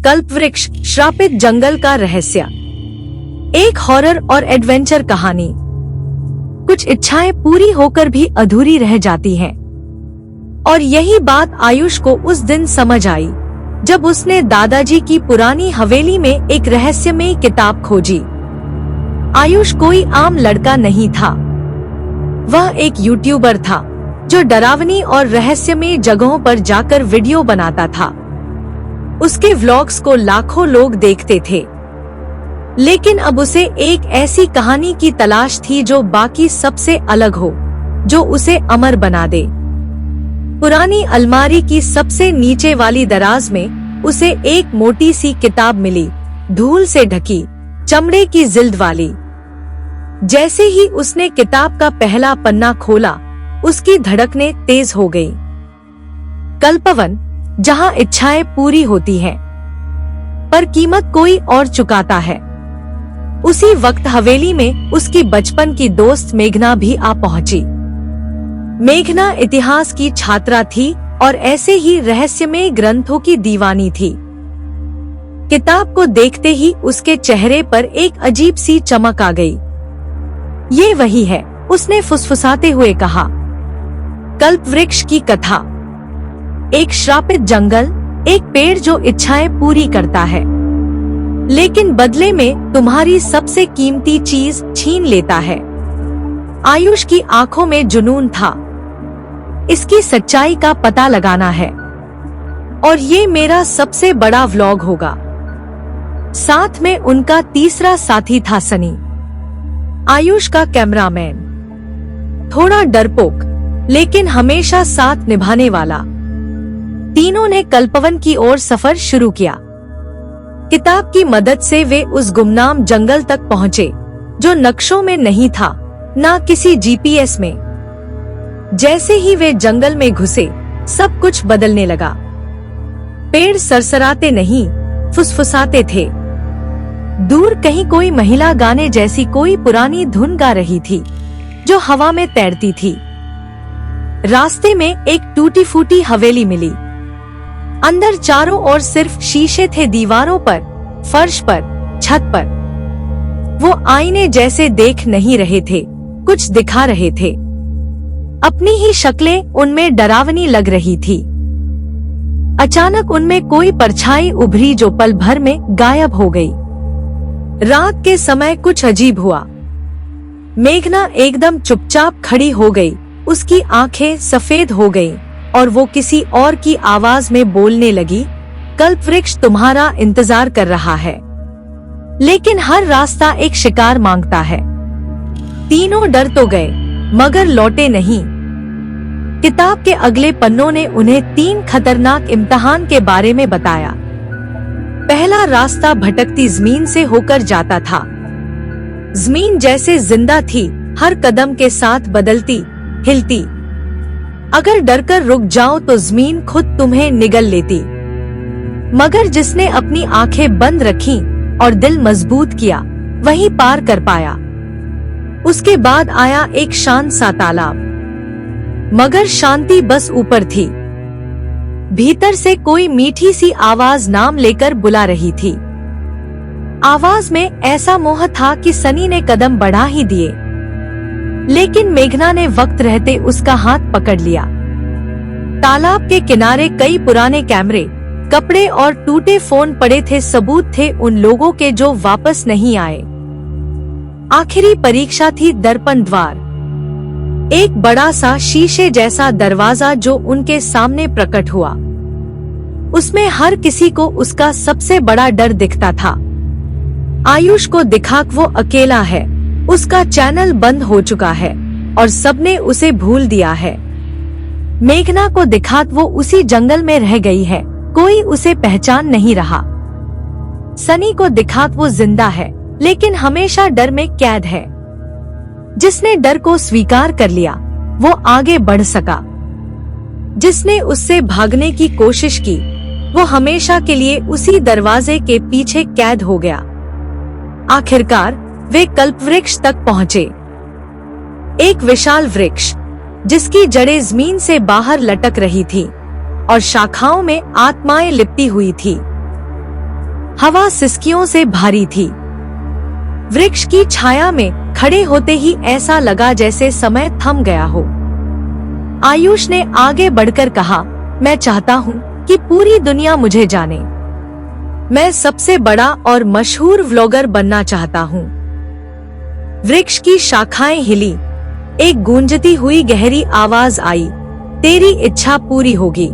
कल्पवृक्ष श्रापित जंगल का रहस्य। एक हॉरर और एडवेंचर कहानी। कुछ इच्छाएं पूरी होकर भी अधूरी रह जाती हैं। और यही बात आयुष को उस दिन समझ आई जब उसने दादाजी की पुरानी हवेली में एक रहस्यमयी किताब खोजी। आयुष कोई आम लड़का नहीं था। वह एक यूट्यूबर था जो डरावनी और रहस्यमयी जगहों पर जाकर वीडियो बनाता था। उसके व्लॉग्स को लाखों लोग देखते थे, लेकिन अब उसे एक ऐसी कहानी की तलाश थी जो बाकी सबसे अलग हो, जो उसे अमर बना दे। पुरानी अलमारी की सबसे नीचे वाली दराज में उसे एक मोटी सी किताब मिली, धूल से ढकी, चमड़े की जिल्द वाली। जैसे ही उसने किताब का पहला पन्ना खोला, उसकी धड़कनें तेज हो गई। कल्पवन, जहां इच्छाएं पूरी होती हैं, पर कीमत कोई और चुकाता है। उसी वक्त हवेली में उसकी बचपन की दोस्त मेघना भी आ पहुंची। मेघना इतिहास की छात्रा थी और ऐसे ही रहस्यमय ग्रंथों की दीवानी थी। किताब को देखते ही उसके चेहरे पर एक अजीब सी चमक आ गई। ये वही है, उसने फुसफुसाते हुए कहा। कल्पवृक्ष की कथा। एक श्रापित जंगल, एक पेड़ जो इच्छाएं पूरी करता है, लेकिन बदले में तुम्हारी सबसे कीमती चीज छीन लेता है। आयुष की आंखों में जुनून था। इसकी सच्चाई का पता लगाना है, और ये मेरा सबसे बड़ा व्लॉग होगा। साथ में उनका तीसरा साथी था सनी, आयुष का कैमरामैन। थोड़ा डरपोक, लेकिन हमेशा साथ निभाने वाला। तीनों ने कल्पवन की ओर सफर शुरू किया। किताब की मदद से वे उस गुमनाम जंगल तक पहुंचे, जो नक्शों में नहीं था, ना किसी जीपीएस में। जैसे ही वे जंगल में घुसे, सब कुछ बदलने लगा। पेड़ सरसराते नहीं, फुसफुसाते थे। दूर कहीं कोई महिला गाने जैसी कोई पुरानी धुन गा रही थी, जो हवा में तैरती थी। रास्ते में एक टूटी फूटी हवेली मिली। अंदर चारों ओर सिर्फ शीशे थे, दीवारों पर, फर्श पर, छत पर। वो आईने जैसे देख नहीं रहे थे, कुछ दिखा रहे थे। अपनी ही शक्लें उनमें डरावनी लग रही थी। अचानक उनमें कोई परछाई उभरी जो पल भर में गायब हो गई। रात के समय कुछ अजीब हुआ। मेघना एकदम चुपचाप खड़ी हो गई। उसकी आंखें सफेद हो गईं और वो किसी और की आवाज में बोलने लगी, कल्पवृक्ष तुम्हारा इंतजार कर रहा है, लेकिन हर रास्ता एक शिकार मांगता है। तीनों डर तो गए, मगर लौटे नहीं। किताब के अगले पन्नों ने उन्हें 3 खतरनाक इम्तिहान के बारे में बताया। पहला रास्ता भटकती जमीन से होकर जाता था। जमीन जैसे जिंदा थी, हर कदम के साथ बदलती, हिलती। अगर डरकर रुक जाओ तो जमीन खुद तुम्हें निगल लेती। मगर जिसने अपनी आंखें बंद रखीं और दिल मजबूत किया, वही पार कर पाया। उसके बाद आया एक शांत सा तालाब, मगर शांति बस ऊपर थी। भीतर से कोई मीठी सी आवाज नाम लेकर बुला रही थी। आवाज में ऐसा मोह था कि सनी ने कदम बढ़ा ही दिए, लेकिन मेघना ने वक्त रहते उसका हाथ पकड़ लिया। तालाब के किनारे कई पुराने कैमरे, कपड़े और टूटे फोन पड़े थे। सबूत थे उन लोगों के जो वापस नहीं आए। आखिरी परीक्षा थी दर्पण द्वार, एक बड़ा सा शीशे जैसा दरवाजा जो उनके सामने प्रकट हुआ। उसमें हर किसी को उसका सबसे बड़ा डर दिखता था। आयुष को दिखा वो अकेला है, उसका चैनल बंद हो चुका है और सबने उसे भूल दिया है। मेघना को दिखा वो उसी जंगल में रह गई है, कोई उसे पहचान नहीं रहा। सनी को दिखा वो जिंदा है, लेकिन हमेशा डर में कैद है। जिसने डर को स्वीकार कर लिया, वो आगे बढ़ सका। जिसने उससे भागने की कोशिश की, वो हमेशा के लिए उसी दरवाजे के पीछे कैद हो गया। आखिरकार वे कल्पवृक्ष तक पहुँचे। एक विशाल वृक्ष, जिसकी जड़ें जमीन से बाहर लटक रही थी और शाखाओं में आत्माएं लिपटी हुई थी। हवा सिसकियों से भारी थी। वृक्ष की छाया में खड़े होते ही ऐसा लगा जैसे समय थम गया हो। आयुष ने आगे बढ़कर कहा, मैं चाहता हूँ कि पूरी दुनिया मुझे जाने। मैं सबसे बड़ा और मशहूर व्लॉगर बनना चाहता हूँ। वृक्ष की शाखाएं हिली। एक गूंजती हुई गहरी आवाज आई, तेरी इच्छा पूरी होगी,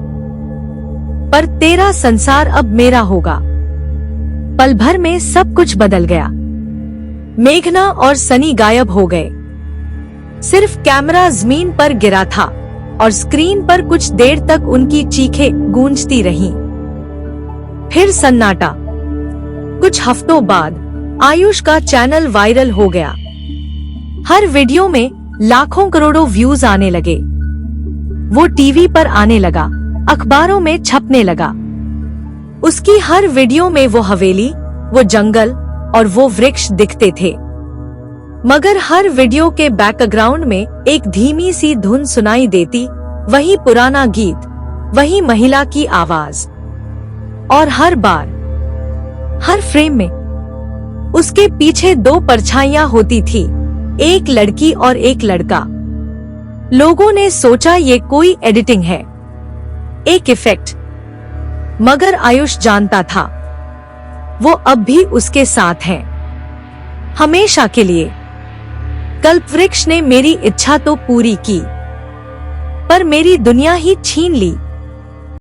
पर तेरा संसार अब मेरा होगा। पल भर में सब कुछ बदल गया। मेघना और सनी गायब हो गए। सिर्फ कैमरा जमीन पर गिरा था और स्क्रीन पर कुछ देर तक उनकी चीखें गूंजती रहीं। फिर सन्नाटा। कुछ हफ्तों बाद आयुष का चैनल वायरल हो गया। हर वीडियो में लाखों करोड़ों व्यूज आने लगे। वो टीवी पर आने लगा, अखबारों में छपने लगा। उसकी हर वीडियो में वो हवेली, वो जंगल और वो वृक्ष दिखते थे। मगर हर वीडियो के बैकग्राउंड में एक धीमी सी धुन सुनाई देती, वही पुराना गीत, वही महिला की आवाज। और हर बार, हर फ्रेम में उसके पीछे दो परछाइयां होती थी, एक लड़की और एक लड़का। लोगों ने सोचा ये कोई एडिटिंग है, एक इफेक्ट। मगर आयुष जानता था, वो अब भी उसके साथ हैं, हमेशा के लिए। कल्पवृक्ष ने मेरी इच्छा तो पूरी की, पर मेरी दुनिया ही छीन ली।